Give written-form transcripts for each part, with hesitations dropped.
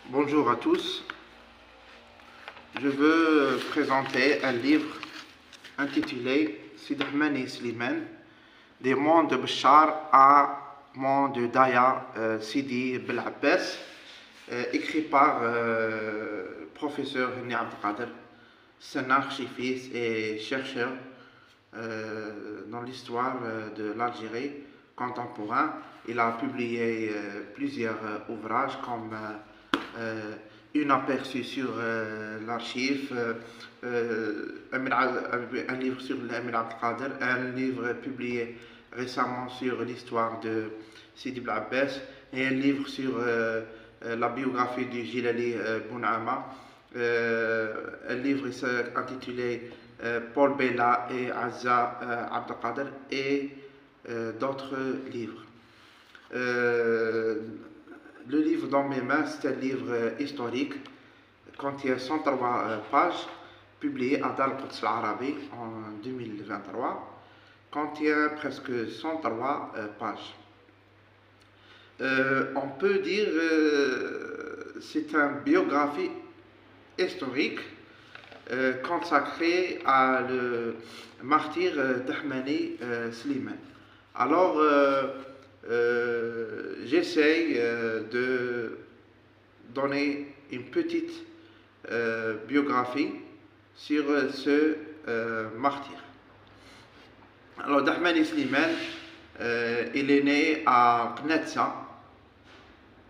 Bonjour à tous. Je veux présenter un livre intitulé Sidi Ahmed Slimane, des monts de Béchar à monts de Daya Sidi Bel Abbas, écrit par professeur Hani Abdelkader, c'est un archiviste et chercheur dans l'histoire de l'Algérie contemporaine. Il a publié plusieurs ouvrages comme un aperçu sur l'archive, un livre sur l'Amir Abdelkader, un livre publié récemment sur l'histoire de Sidi Bel Abbas et un livre sur la biographie du Jilali Bounama. Un livre intitulé Paul Bella et Azza Abdelkader et d'autres livres. Le livre dans mes mains, c'est un livre historique, contient 103 pages, publié à Dar el-Quds al-Arabi en 2023, contient presque 103 pages. On peut dire c'est une biographie historique consacrée à le martyr d'Ahmed Slimane. Alors, j'essaye de donner une petite biographie sur ce martyr. Alors, d'Ahmed Slimane, il est né à Knetsa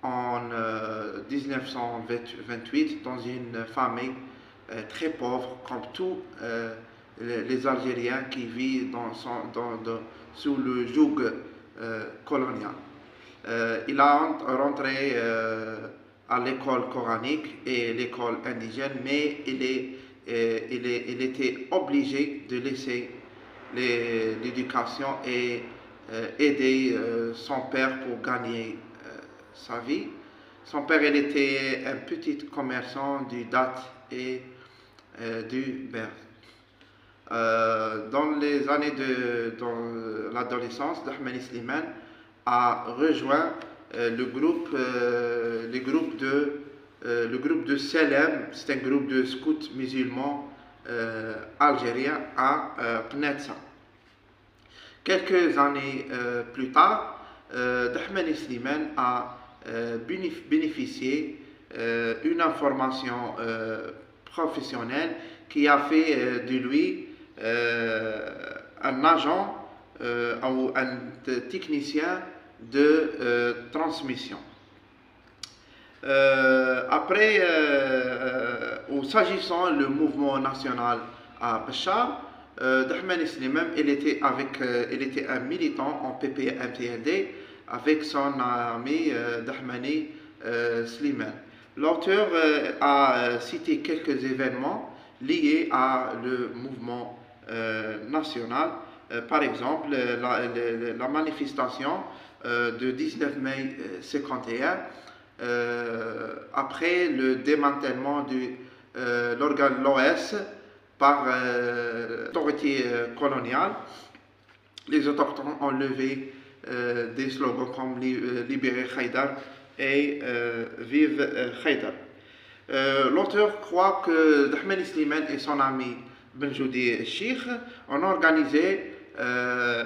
en 1928 dans une famille très pauvre, comme tous les Algériens qui vivent sous le joug colonial. Il a rentré à l'école coranique et l'école indigène, mais il était obligé de laisser l'éducation et aider son père pour gagner sa vie. Son père, il était un petit commerçant du date et du beurre. Dans les années dans l'adolescence, Ahmed Slimane a rejoint le groupe de Selem, c'est un groupe de scouts musulmans algériens à Knetsa. Quelques années plus tard, Ahmed Slimane a bénéficié d'une information professionnelle qui a fait de lui un agent ou un technicien de transmission. Après, s'agissant du mouvement national à Béchar, Ahmed Slimane, il était un militant en PPMTLD avec son ami Ahmed Slimane. L'auteur a cité quelques événements liés à le mouvement national, par exemple la manifestation de 19 mai 51, après le démantèlement de l'organe l'OS par l'autorité coloniale. Les autochtones ont levé des slogans comme Libérer Haïdar et Vive Haïdar. L'auteur croit que Ahmed Slimane et son ami Benjoudi Cheikh ont organisé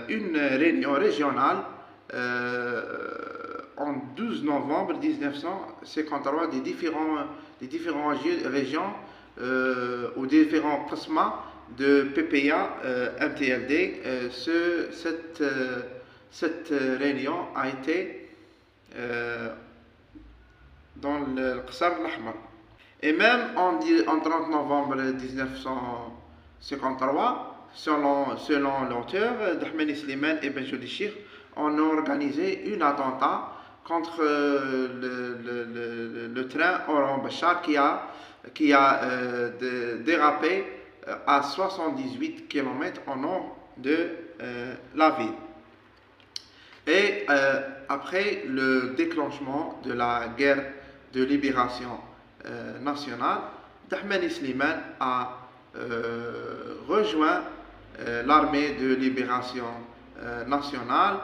une réunion régionale en 12 novembre 1953 des différentes régions ou différents classements de PPA MTLD. Cette réunion a été dans le Qsar al-Ahmar. Et même en 30 novembre 1953, selon l'auteur, Ahmed Slimane et Benjoudi Cheikh ont organisé un attentat contre le train Oran-Béchar qui a dérapé à 78 km au nord de la ville. Et après le déclenchement de la guerre de libération nationale, Ahmed Slimane a rejoint l'armée de libération nationale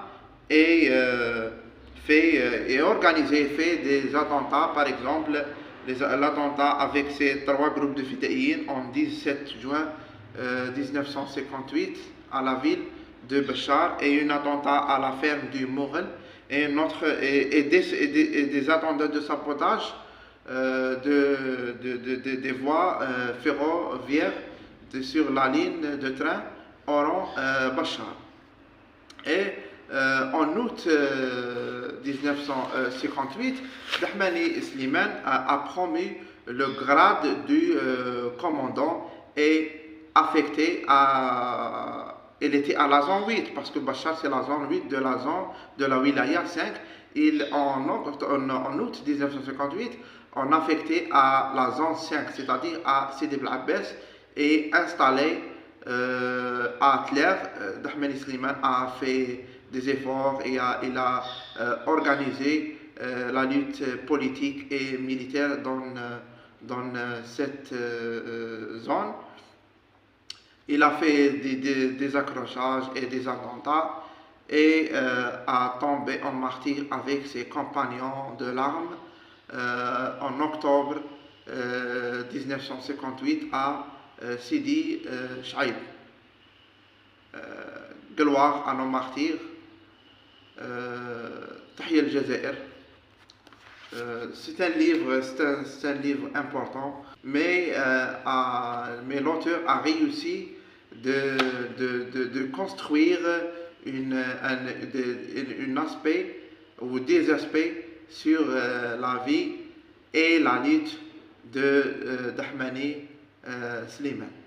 et fait des attentats, par exemple l'attentat avec ces trois groupes de fidéines en 17 juin 1958 à la ville de Béchar, et un attentat à la ferme du Morel, et des attentats de sabotage des voies ferroviaires sur la ligne de train Oran-Béchar. Et en août 1958, Dahmani Slimane a promu le grade du commandant et affecté il était à la zone 8, parce que Béchar c'est la zone 8 de la wilaya 5. En août 1958, on a affecté à la zone 5, c'est-à-dire à Sidi Bel Abbès, et installé à Tler. Dahmani Slimane a fait des efforts et il a organisé la lutte politique et militaire dans cette zone. Il a fait des accrochages et des attentats et a tombé en martyr avec ses compagnons de l'arme en octobre 1958 à Sidi Chaïb. Gloire à nos martyrs. Tahia al-Jazair. C'est un livre important, mais l'auteur a réussi de construire un aspect ou des aspects sur la vie et la lutte de Dahmani Slimane.